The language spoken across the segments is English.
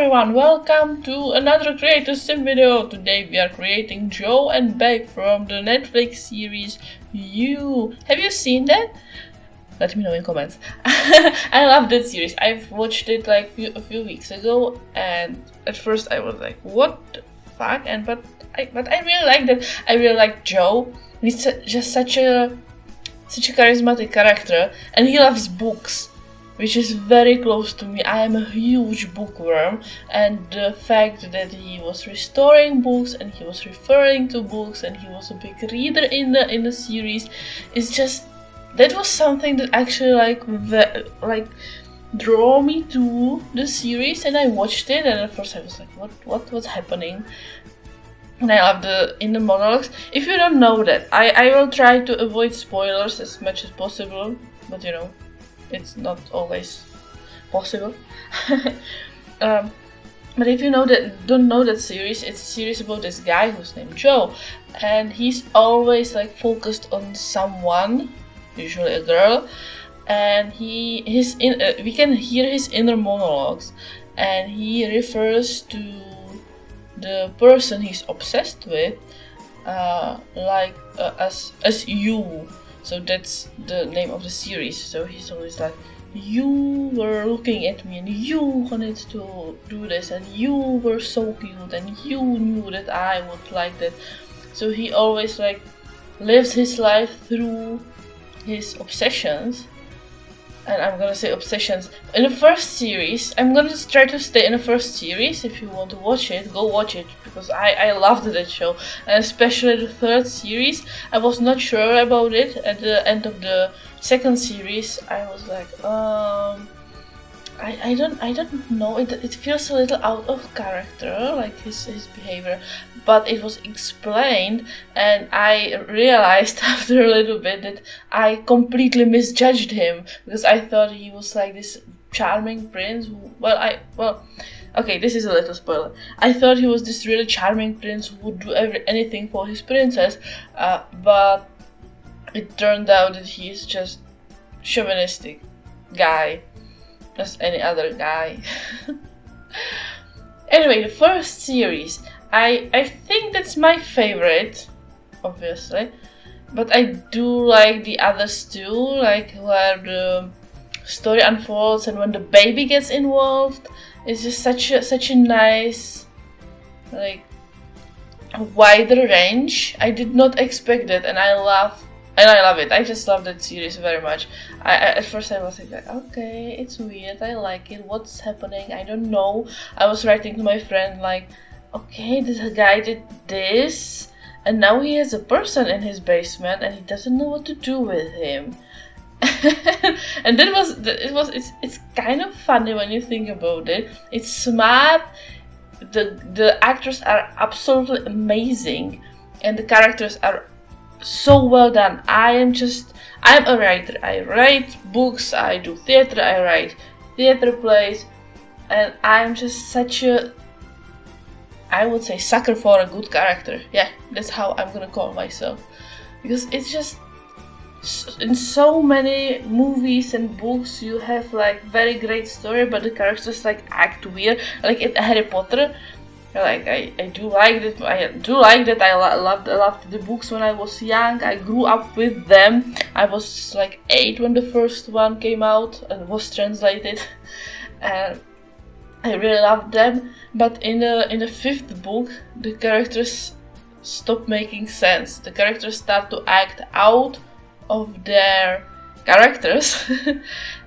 everyone, welcome to another Creator Sim video. Today we are creating Joe and Beck from the Netflix series You. Have you seen that? Let me know in comments. I love that series. I've watched it like a few weeks ago, and at first I was like, what the fuck? But I really like that. I really like Joe. He's just such a charismatic character, and he loves books, which is very close to me. I am a huge bookworm, and the fact that he was restoring books and he was referring to books and he was a big reader in the series is just, that was something that actually like drew me to the series, and I watched it, and at first I was like, what was happening? And I love the inner monologues. If you don't know that, I will try to avoid spoilers as much as possible, but you know, it's not always possible. But if you don't know that series, it's a series about this guy who's named Joe, and he's always like focused on someone, usually a girl, and we can hear his inner monologues, and he refers to the person he's obsessed with as you. So that's the name of the series. So he's always like, you were looking at me and you wanted to do this and you were so cute and you knew that I would like that. So he always like lives his life through his obsessions. And I'm gonna say obsessions. In the first series, I'm gonna try to stay in the first series. If you want to watch it, go watch it, because I loved that show. And especially the third series, I was not sure about it. At the end of the second series, I was like, I don't know. It feels a little out of character, like his behavior, but it was explained, and I realized after a little bit that I completely misjudged him, because I thought he was like this charming prince. Okay, this is a little spoiler. I thought he was this really charming prince who would do anything for his princess, but it turned out that he is just chauvinistic guy, as any other guy. Anyway, the first series, I think that's my favorite, obviously, but I do like the others too, like where the story unfolds and when the baby gets involved. It's just such a nice, like, wider range. I did not expect it, and I love it. I just love that series very much. At first I was like, okay, it's weird, I like it, what's happening, I don't know. I was writing to my friend like, okay, this guy did this, and now he has a person in his basement, and he doesn't know what to do with him. And it's kind of funny when you think about it. It's smart. The actors are absolutely amazing, and the characters are so well done. I'm a writer. I write books, I do theater, I write theater plays, and I'm just such a, I would say, sucker for a good character. Yeah, that's how I'm gonna call myself, because it's just, in so many movies and books you have like very great story, but the characters like act weird, like in Harry Potter. Like I do like that. I loved the books when I was young. I grew up with them. I was like 8 when the first one came out and was translated, and I really loved them. But in the fifth book, the characters stop making sense. The characters start to act out of their characters,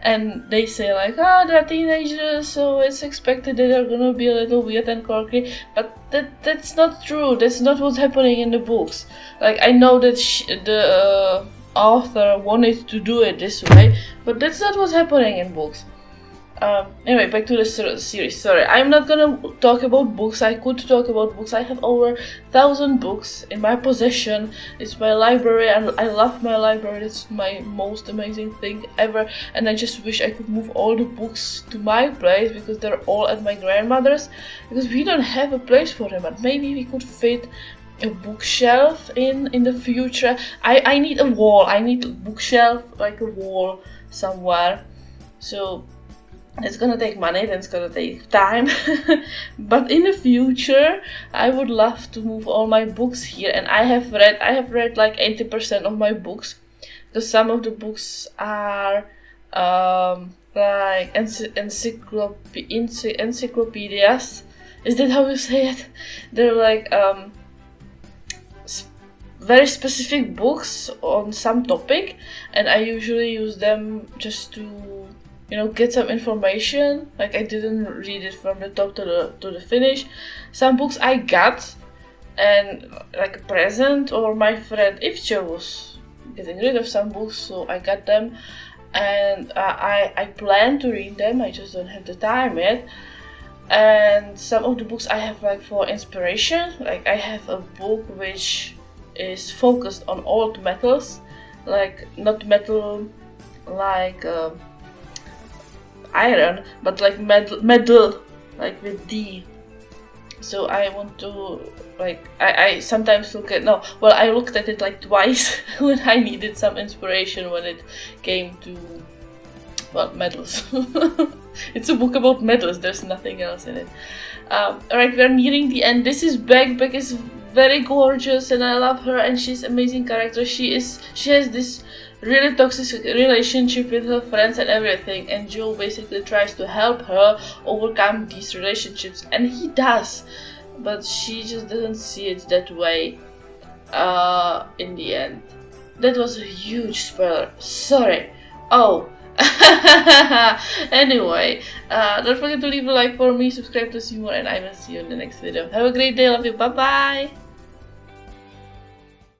and they say like, oh, they're teenagers, so it's expected that they're gonna be a little weird and quirky, but that's not true. That's not what's happening in the books. Like, I know that the author wanted to do it this way, but that's not what's happening in books. Anyway, back to the series. Sorry, I'm not gonna talk about books. I could talk about books. I have over 1,000 books in my possession. It's my library, and I love my library. It's my most amazing thing ever. And I just wish I could move all the books to my place, because they're all at my grandmother's, because we don't have a place for them. But maybe we could fit a bookshelf in the future. I need a wall. I need a bookshelf, like a wall somewhere. So It's gonna take money, then it's gonna take time. But in the future, I would love to move all my books here. And I have read like 80% of my books, because some of the books are like encyclopedias. Is that how you say it? They're like very specific books on some topic, and I usually use them just to, you know, get some information. Like, I didn't read it from the top to the finish. Some books I got and like a present, or my friend Ivcha was getting rid of some books, so I got them, and I plan to read them. I just don't have the time yet. And some of the books I have like for inspiration. Like, I have a book which is focused on old metals, like not metal like iron, but like metal like with D. So I want to, like, I sometimes look at, no, well, I looked at it like twice when I needed some inspiration when it came to, well, metals. It's a book about metals, there's nothing else in it. Alright, we're nearing the end. This is Beck. Beck is very gorgeous and I love her, and she's an amazing character. She has this really toxic relationship with her friends and everything, and Joe basically tries to help her overcome these relationships, and he does, but she just doesn't see it that way in the end. That was a huge spoiler, sorry. Oh, anyway, don't forget to leave a like for me, subscribe to see more, and I will see you in the next video. Have a great day, love you, bye bye.